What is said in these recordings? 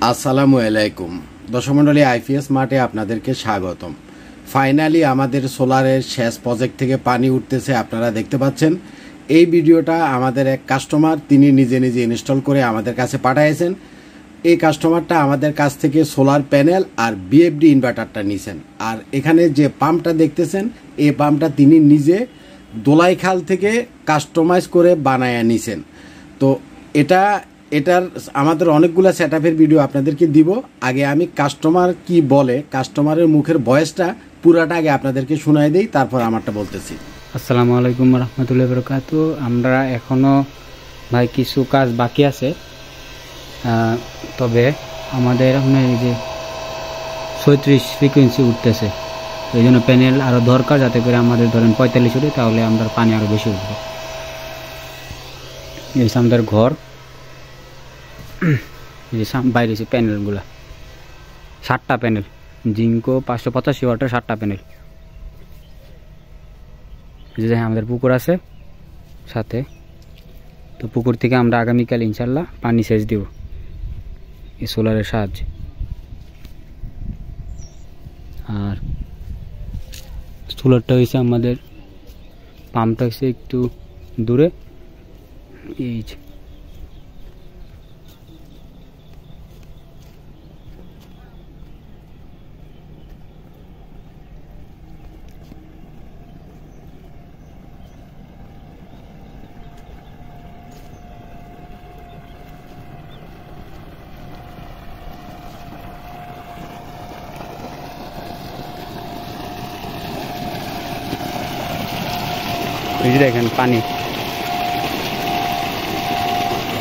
আসসালামু আলাইকুম দর্শক মণ্ডলী, আইপিএস মাঠে আপনাদেরকে স্বাগতম। ফাইনালি আমাদের সোলারের শেষ প্রজেক্ট থেকে পানি উঠতেছে, আপনারা দেখতে পাচ্ছেন। এই ভিডিওটা আমাদের এক কাস্টমার তিনি নিজে নিজে ইনস্টল করে আমাদের কাছে পাঠিয়েছেন। এই কাস্টমারটা আমাদের কাছ থেকে সোলার প্যানেল আর বিএফডি ইনভার্টারটা নিছেন। আর এখানে যে পাম্পটা দেখতেছেন, এই পাম্পটা তিনি নিজে দোলাইখাল থেকে কাস্টমাইজ করে বানায়া নিছেন। তো এটার আমাদের অনেকগুলো সেটআপের ভিডিও আপনাদেরকে দিব। আগে আমি কাস্টমার কি বলে, কাস্টমারের মুখের ভয়েসটা পুরাটা আগে আপনাদেরকে শোনাই দেই, তারপর আমারটা বলতেছি। আসসালামু আলাইকুম রহমতুল্লাহ বরকাতু। আমরা এখনও ভাই কিছু কাজ বাকি আছে, তবে আমাদের এখন এই যে 36 ফ্রিকোয়েন্সি উঠতেছে, এই জন্য প্যানেল আরও দরকার, যাতে করে আমাদের ধরেন 45 উঠে, তাহলে আমরা পানি আরও বেশি উঠবে। এই আমাদের ঘর, এই যে বাইরে যে প্যানেলগুলো 7টা প্যানেল, জিঙ্কো 585 ওয়াটের 7টা প্যানেল। যে আমাদের পুকুর আছে সাথে, তো পুকুর থেকে আমরা আগামীকাল ইনশাল্লাহ পানি সেচ দিব এই সোলারের সাহায্যে। আর সোলারটা হয়েছে আমাদের, পাম্পটা হয়েছে একটু দূরে। এই দেখেন পানি,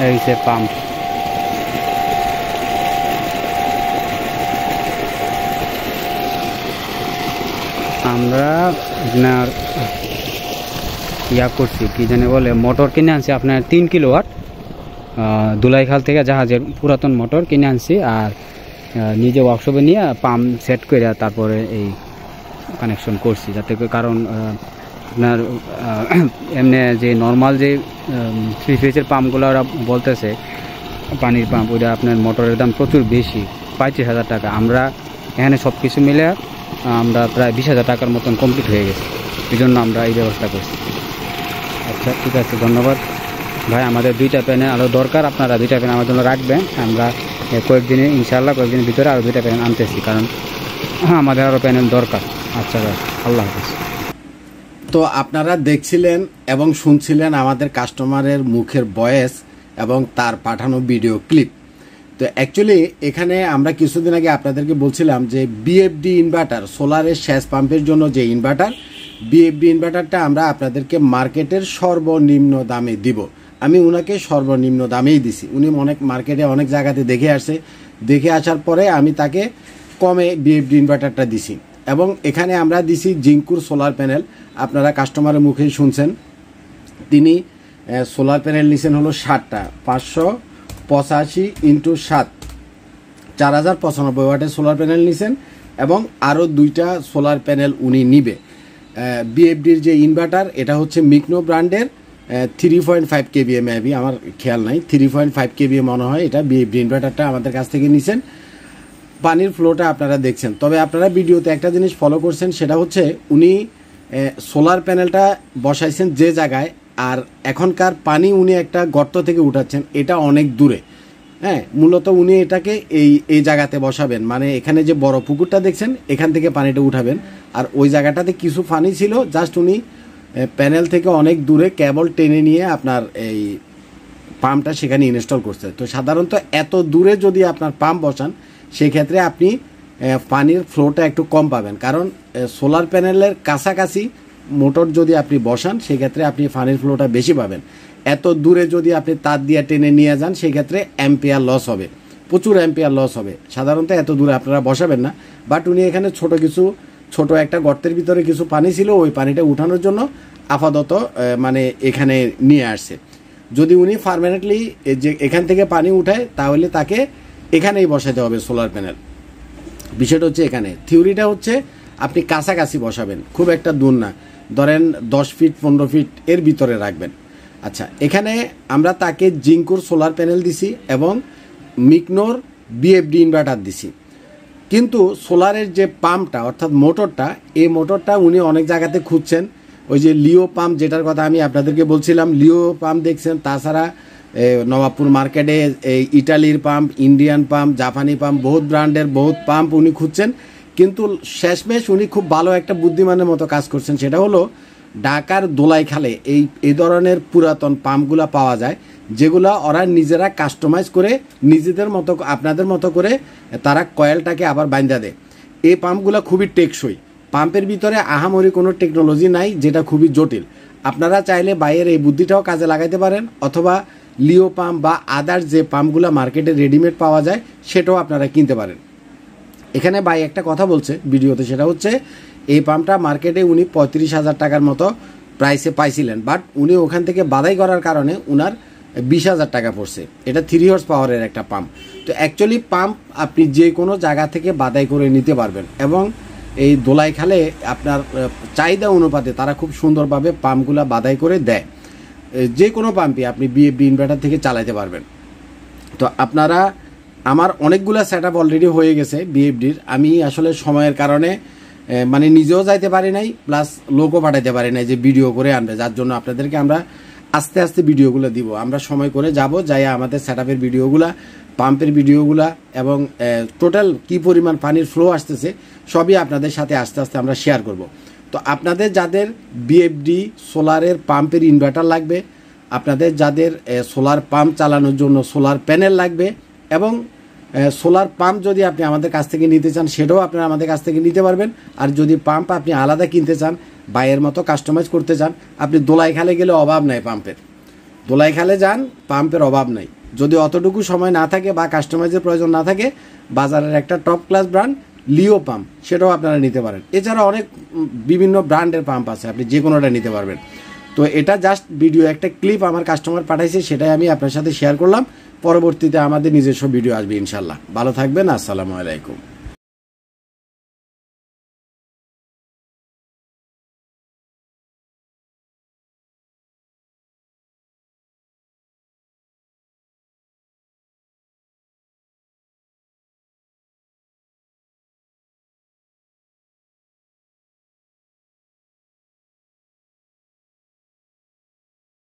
এই যে পাম্প। আমরা আপনার করছি কি জানে বলে, মোটর কিনে আনছি আপনার 3 কিলোওয়াট, দুলাইখাল থেকে জাহাজের পুরাতন মোটর কিনে আনছি। আর নিজে ওয়ার্কশপে নিয়ে পাম্প সেট করে তারপরে এই কানেকশন করছি, যাতে কারণ আপনার এমনি যে নর্মাল যে 3 ফেজের পাম্পগুলো ওরা বলতেছে পানির পাম্প, ওইটা আপনার মোটরের দাম প্রচুর বেশি, 35,000 টাকা। আমরা এখানে সব কিছু মিলে আমরা প্রায় 20,000 টাকার মতন কমপ্লিট হয়ে গেছে, এই জন্য আমরা এই ব্যবস্থা করছি। আচ্ছা ঠিক আছে, ধন্যবাদ ভাই। আমাদের 2টা প্যানেল আরও দরকার, আপনারা 2টা প্যানেল আমার জন্য রাখবেন। আমরা কয়েকদিনে ইনশাআল্লাহ কয়েকদিনের ভিতরে আরও 2টা প্যানেল আনতেছি, কারণ আমাদের আরও প্যানেল দরকার। আচ্ছা ভাই, আল্লাহ হাফিজ। তো আপনারা দেখছিলেন এবং শুনছিলেন আমাদের কাস্টমারের মুখের ভয়েস এবং তার পাঠানো ভিডিও ক্লিপ। তো অ্যাকচুয়ালি এখানে আমরা কিছুদিন আগে আপনাদেরকে বলছিলাম যে বিএফডি ইনভার্টার, সোলারের শেষ পাম্পের জন্য যে ইনভার্টার, বিএফডি ইনভার্টারটা আমরা আপনাদেরকে মার্কেটের সর্বনিম্ন দামে দিব। আমি উনাকে সর্বনিম্ন দামেই দিছি। উনি মার্কেটে অনেক জায়গাতে দেখে আসার পরে আমি তাকে কমে বিএফডি ইনভার্টারটা দিছি। এবং এখানে আমরা দিছি জিঙ্কুর সোলার প্যানেল। আপনারা কাস্টমারের মুখেই শুনছেন, তিনি সোলার প্যানেল নিছেন হলো 7টা, 585 × 7, 4095 ওয়াটের সোলার প্যানেল নিছেন। এবং আরও 2টা সোলার প্যানেল উনি নিবে। বিএফডির যে ইনভার্টার, এটা হচ্ছে মিকনো ব্র্যান্ডের 3.5 কেভিএ, মেবি আমার খেয়াল নাই, 3.5 কেভিএ মনে হয়। এটা বিএফডি ইনভার্টারটা আমাদের কাছ থেকে নিছেন। পানির ফ্লোটা আপনারা দেখছেন। তবে আপনারা ভিডিওতে একটা জিনিস ফলো করছেন, সেটা হচ্ছে উনি সোলার প্যানেলটা বসাইছেন যে জায়গায়, আর এখনকার পানি উনি একটা গর্ত থেকে উঠাচ্ছেন, এটা অনেক দূরে। হ্যাঁ, মূলত উনি এটাকে এই জায়গাতে বসাবেন, মানে এখানে যে বড় পুকুরটা দেখছেন, এখান থেকে পানিটা উঠাবেন। আর ওই জায়গাটাতে কিছু পানি ছিল, জাস্ট উনি প্যানেল থেকে অনেক দূরে কেবল টেনে নিয়ে আপনার এই পাম্পটা সেখানে ইনস্টল করছে। তো সাধারণত এত দূরে যদি আপনার পাম্প বসান, সেক্ষেত্রে আপনি পানির ফ্লোটা একটু কম পাবেন, কারণ সোলার প্যানেলের কাছাকাছি মোটর যদি আপনি বসান, সেক্ষেত্রে আপনি পানির ফ্লোটা বেশি পাবেন। এত দূরে যদি আপনি তার দিয়ে টেনে নিয়ে যান, সেক্ষেত্রে অ্যাম্পিয়ার লস হবে, প্রচুর অ্যাম্পিয়ার লস হবে। সাধারণত এত দূরে আপনারা বসাবেন না। বাট উনি এখানে ছোট একটা গর্তের ভিতরে কিছু পানি ছিল, ওই পানিটা উঠানোর জন্য আপাতত মানে এখানে নিয়ে আসছে। যদি উনি পার্মানেন্টলি যে এখান থেকে পানি উঠায়, তাহলে তাকে এখানেই বসাতে হবে সোলার প্যানেল। বিষয়টা হচ্ছে এখানে থিওরিটা হচ্ছে আপনি কাছাকাছি বসাবেন, খুব একটা দূর না, ধরেন 10 ফিট 15 ফিট এর ভিতরে রাখবেন। আচ্ছা, এখানে আমরা তাকে জিঙ্কুর সোলার প্যানেল দিছি এবং মিকনোর বিএফডি ইনভার্টার দিছি, কিন্তু সোলারের যে পাম্পটা অর্থাৎ মোটরটা, এই মোটরটা উনি অনেক জায়গাতে খুঁজছেন। ওই যে লিও পাম্প যেটার কথা আমি আপনাদেরকে বলছিলাম, লিও পাম্প দেখছেন, তাছাড়া নবাবপুর মার্কেটে এই ইটালির পাম্প, ইন্ডিয়ান পাম্প, জাপানি পাম্প, বহুত ব্র্যান্ডের বহুত পাম্প উনি খুঁজছেন। কিন্তু শেষমেশ উনি খুব ভালো একটা বুদ্ধিমানের মতো কাজ করছেন, সেটা হলো ঢাকার দোলাইখালে এই ধরনের পুরাতন পাম্পগুলো পাওয়া যায়, যেগুলো ওরা নিজেরা কাস্টমাইজ করে নিজেদের মতো আপনাদের মতো করে তারা কয়েলটাকে আবার বাইন্ধা দেয়। এই পাম্পগুলো খুবই টেকসই, পাম্পের ভিতরে আহামরি কোনো টেকনোলজি নাই যেটা খুবই জটিল। আপনারা চাইলে বাইরের এই বুদ্ধিটাও কাজে লাগাইতে পারেন, অথবা লিও পাম্প বা আদার্স যে পাম্পগুলো মার্কেটে রেডিমেড পাওয়া যায় সেটাও আপনারা কিনতে পারেন। এখানে ভাই একটা কথা বলছে ভিডিওতে, সেটা হচ্ছে এই পাম্পটা মার্কেটে উনি 35,000 টাকার মতো প্রাইসে পাইছিলেন, বাট উনি ওখান থেকে বাধাই করার কারণে উনার 20,000 টাকা পড়ছে। এটা 3 হর্স পাওয়ারের একটা পাম্প। তো অ্যাকচুয়ালি পাম্প আপনি যে কোনো জায়গা থেকে বাধাই করে নিতে পারবেন, এবং এই দোলাইখালে আপনার চাহিদা অনুপাতে তারা খুব সুন্দরভাবে পাম্পগুলো বাধাই করে দেয়। যে কোনো পাম্পই আপনি বিএফডি ইনভার্টার থেকে চালাতে পারবেন। তো আপনারা, আমার অনেকগুলো সেট আপ অলরেডি হয়ে গেছে বিএফডির। আমি আসলে সময়ের কারণে মানে নিজেও যাইতে পারি নাই, প্লাস লোকও পাঠাইতে পারি নাই যে ভিডিও করে আনবে, যার জন্য আপনাদেরকে আমরা আস্তে আস্তে ভিডিওগুলো দিব। আমরা সময় করে যাব, যাই আমাদের সেট আপের ভিডিওগুলা, পাম্পের ভিডিওগুলা এবং টোটাল কি পরিমাণ পানির ফ্লো আসতেছে সবই আপনাদের সাথে আস্তে আস্তে আমরা শেয়ার করব। তো আপনাদের যাদের বিএফডি সোলারের পাম্পের ইনভার্টার লাগবে, আপনাদের যাদের সোলার পাম্প চালানোর জন্য সোলার প্যানেল লাগবে, এবং সোলার পাম্প যদি আপনি আমাদের কাছ থেকে নিতে চান সেটাও আপনারা আমাদের কাছ থেকে নিতে পারবেন। আর যদি পাম্প আপনি আলাদা কিনতে চান, বাইয়ের মতো কাস্টমাইজ করতে চান, আপনি দোলাইখালে গেলে অভাব নাই পাম্পের। দোলাইখালে যান, পাম্পের অভাব নাই। যদি অতটুকু সময় না থাকে বা কাস্টমাইজের প্রয়োজন না থাকে, বাজারের একটা টপ ক্লাস ব্র্যান্ড লিও পাম্প, সেটাও আপনারা নিতে পারেন। এছাড়া অনেক বিভিন্ন ব্র্যান্ডের পাম্প আছে, আপনি যে কোনোটা নিতে পারবেন। তো এটা জাস্ট ভিডিও একটা ক্লিপ আমার কাস্টমার পাঠাইছে, সেটাই আমি আপনার সাথে শেয়ার করলাম। পরবর্তীতে আমাদের নিজস্ব ভিডিও আসবে ইনশাল্লাহ। ভালো থাকবেন, আসসালামু আলাইকুম।